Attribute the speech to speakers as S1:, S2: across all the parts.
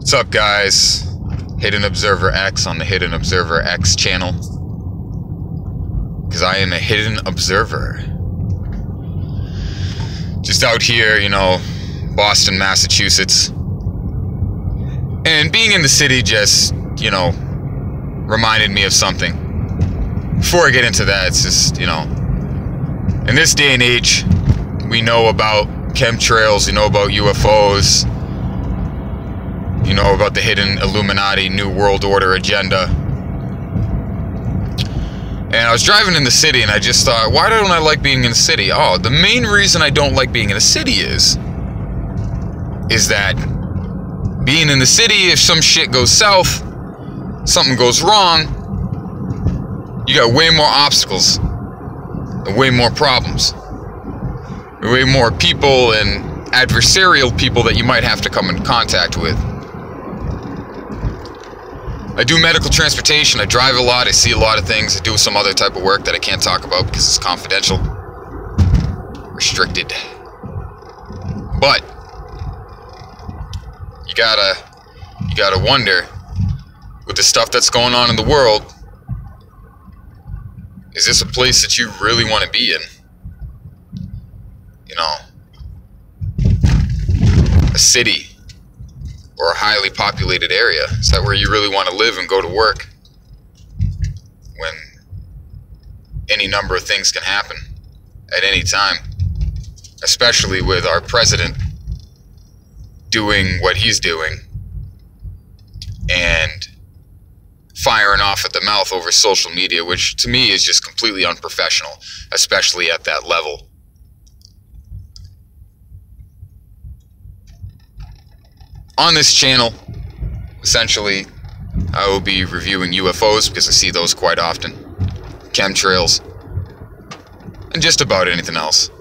S1: What's up, guys? Hidden Observer X on the Hidden Observer X channel. Because I am a hidden observer. Just out here, Boston, Massachusetts. And being in the city just, reminded me of something. Before I get into that, it's just, in this day and age, we know about chemtrails, we know about UFOs, you know about the hidden Illuminati New World Order agenda. And I was driving in the city and I just thought, why don't I like being in the city? Oh, the main reason I don't like being in the city is that being in the city, if some shit goes south, something goes wrong, you got way more obstacles and way more problems. Way more people and adversarial people that you might have to come in contact with. I do medical transportation, I drive a lot, I see a lot of things, I do some other type of work that I can't talk about because it's confidential. Restricted. But you gotta wonder, with the stuff that's going on in the world, is this a place that you really want to be in? A city or a highly populated area. Is that where you really want to live and go to work when any number of things can happen at any time? Especially with our president doing what he's doing and firing off at the mouth over social media, which to me is just completely unprofessional, especially at that level. On this channel, essentially, I will be reviewing UFOs because I see those quite often, chemtrails, and just about anything else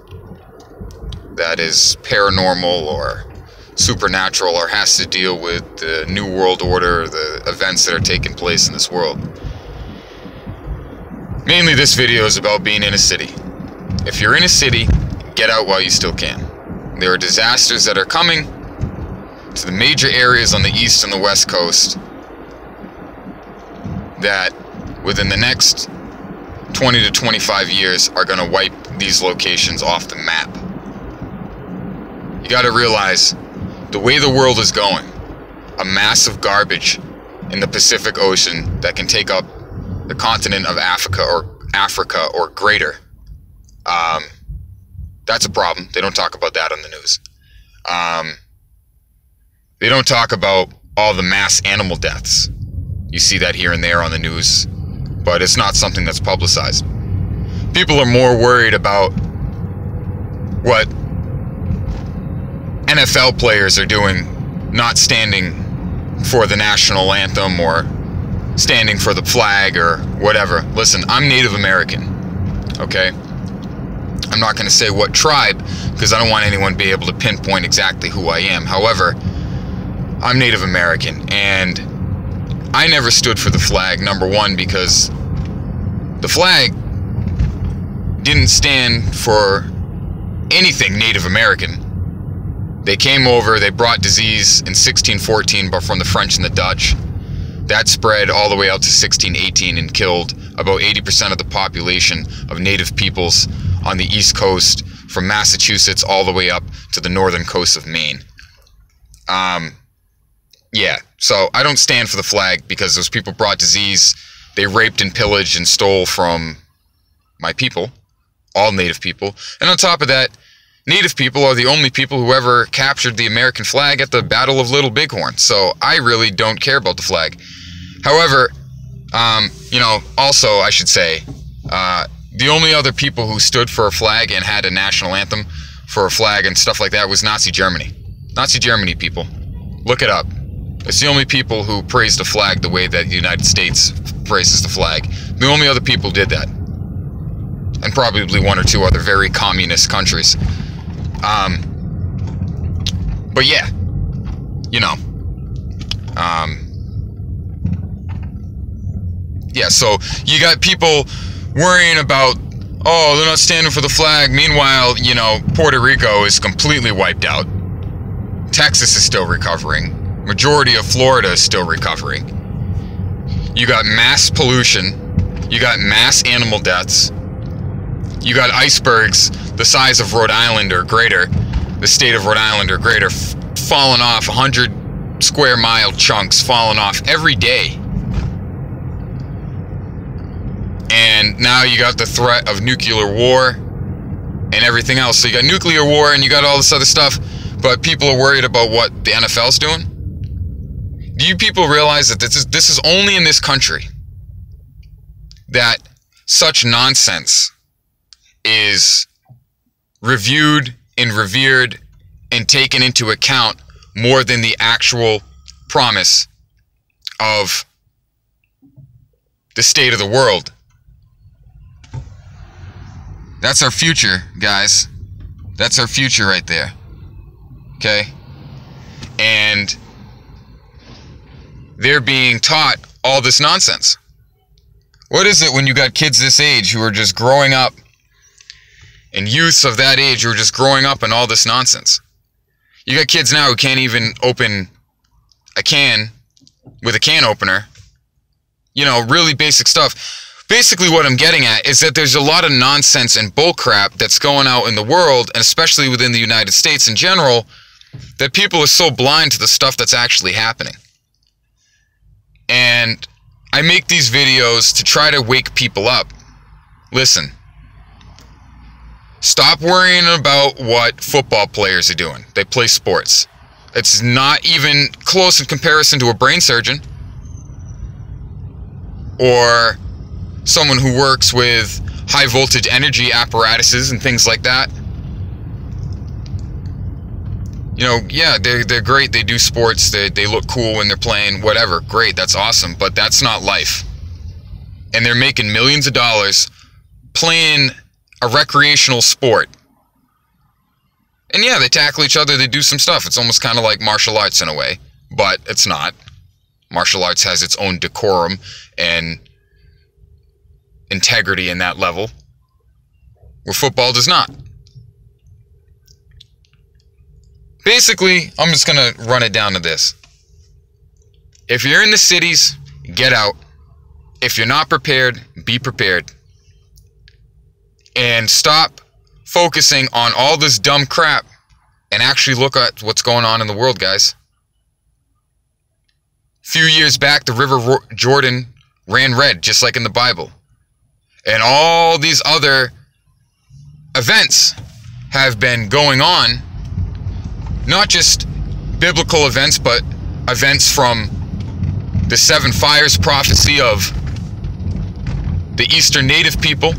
S1: that is paranormal or supernatural or has to deal with the New World Order, the events that are taking place in this world. Mainly this video is about being in a city. If you're in a city, get out while you still can. There are disasters that are coming to the major areas on the east and the west coast that within the next 20 to 25 years are going to wipe these locations off the map. You got to realize the way the world is going, a mass of garbage in the Pacific Ocean that can take up the continent of Africa or greater. That's a problem. They don't talk about that on the news. They don't talk about all the mass animal deaths. You see that here and there on the news, but it's not something that's publicized. People are more worried about what NFL players are doing, not standing for the national anthem or standing for the flag or whatever. Listen, I'm Native American, okay? I'm not going to say what tribe because I don't want anyone to be able to pinpoint exactly who I am. However, I'm Native American, and I never stood for the flag, number one, because the flag didn't stand for anything Native American. They came over, they brought disease in 1614, but from the French and the Dutch. That spread all the way out to 1618 and killed about 80% of the population of native peoples on the East Coast, from Massachusetts all the way up to the northern coast of Maine. Yeah, so I don't stand for the flag because those people brought disease. They raped and pillaged and stole from my people, all native people. And on top of that, native people are the only people who ever captured the American flag at the Battle of Little Bighorn. So I really don't care about the flag. However, also I should say, the only other people who stood for a flag and had a national anthem for a flag and stuff like that was Nazi Germany. Nazi Germany, people. Look it up. It's the only people who praised the flag the way that the United States praises the flag. The only other people did that. And probably one or two other very communist countries. But yeah, yeah, so you got people worrying about, oh, they're not standing for the flag. Meanwhile, Puerto Rico is completely wiped out. Texas is still recovering. Majority of Florida is still recovering. You got mass pollution. You got mass animal deaths. You got icebergs the size of Rhode Island or greater, the state of Rhode Island or greater, falling off, 100 square mile chunks falling off every day. And now you got the threat of nuclear war and everything else. So you got nuclear war and you got all this other stuff, but people are worried about what the NFL's doing. Do you people realize that this is only in this country that such nonsense is reviewed and revered and taken into account more than the actual promise of the state of the world? That's our future, guys. That's our future right there. Okay? And they're being taught all this nonsense. What is it when you got kids this age who are just growing up, and youths of that age who are just growing up in all this nonsense? You got kids now who can't even open a can with a can opener. You know, really basic stuff. Basically what I'm getting at is that there's a lot of nonsense and bullcrap that's going out in the world, and especially within the United States in general, that people are so blind to the stuff that's actually happening. And I make these videos to try to wake people up. Listen. Stop worrying about what football players are doing. They play sports. It's not even close in comparison to a brain surgeon or someone who works with high voltage energy apparatuses and things like that. You know, yeah, they're great. They do sports. They look cool when they're playing, whatever. Great, that's awesome. But that's not life. And they're making millions of dollars playing a recreational sport. And yeah, they tackle each other. They do some stuff. It's almost kind of like martial arts in a way. But it's not. Martial arts has its own decorum and integrity in that level, where football does not. Basically, I'm just going to run it down to this. If you're in the cities, get out. If you're not prepared, be prepared. And stop focusing on all this dumb crap and actually look at what's going on in the world, guys. A few years back, the River Jordan ran red, just like in the Bible. And all these other events have been going on. Not just biblical events, but events from the Seven Fires prophecy of the Eastern Native people.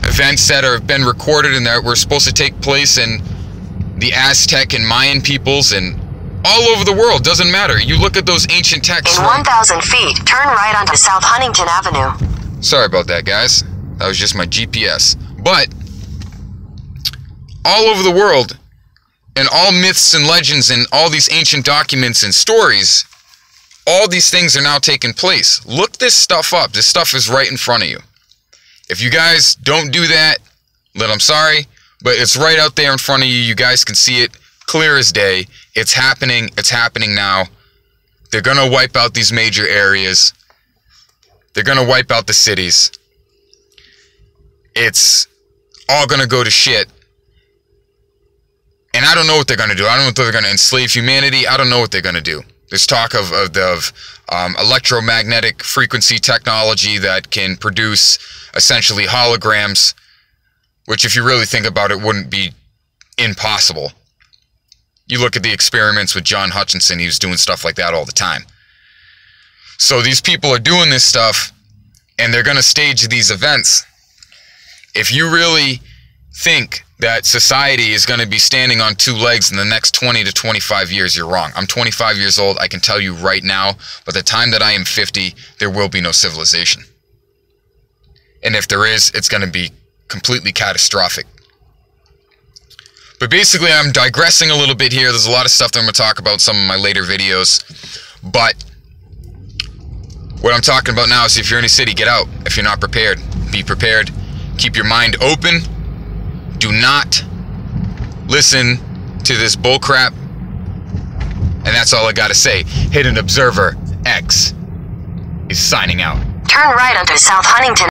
S1: Events that have been recorded and that were supposed to take place in the Aztec and Mayan peoples and all over the world. Doesn't matter. You look at those ancient texts.
S2: In 1,000 feet, turn right onto South Huntington Avenue.
S1: Sorry about that, guys. That was just my GPS. But all over the world, and all myths and legends and all these ancient documents and stories, all these things are now taking place. Look this stuff up. This stuff is right in front of you. If you guys don't do that, then I'm sorry, but it's right out there in front of you. You guys can see it clear as day. It's happening. It's happening now. They're going to wipe out these major areas. They're going to wipe out the cities. It's all going to go to shit. And I don't know what they're going to do. I don't know if they're going to enslave humanity. I don't know what they're going to do. There's talk of electromagnetic frequency technology that can produce essentially holograms, which if you really think about it wouldn't be impossible. You look at the experiments with John Hutchinson, he was doing stuff like that all the time. So these people are doing this stuff and they're going to stage these events. If you really think that society is going to be standing on two legs in the next 20 to 25 years, you're wrong. I'm 25 years old. I can tell you right now, by the time that I am 50, there will be no civilization. And if there is, it's going to be completely catastrophic. But basically, I'm digressing a little bit here. There's a lot of stuff that I'm going to talk about in some of my later videos. But what I'm talking about now is if you're in a city, get out. If you're not prepared, be prepared. Keep your mind open. Do not listen to this bullcrap. And that's all I gotta say. Hidden Observer X is signing out.
S2: Turn right onto South Huntington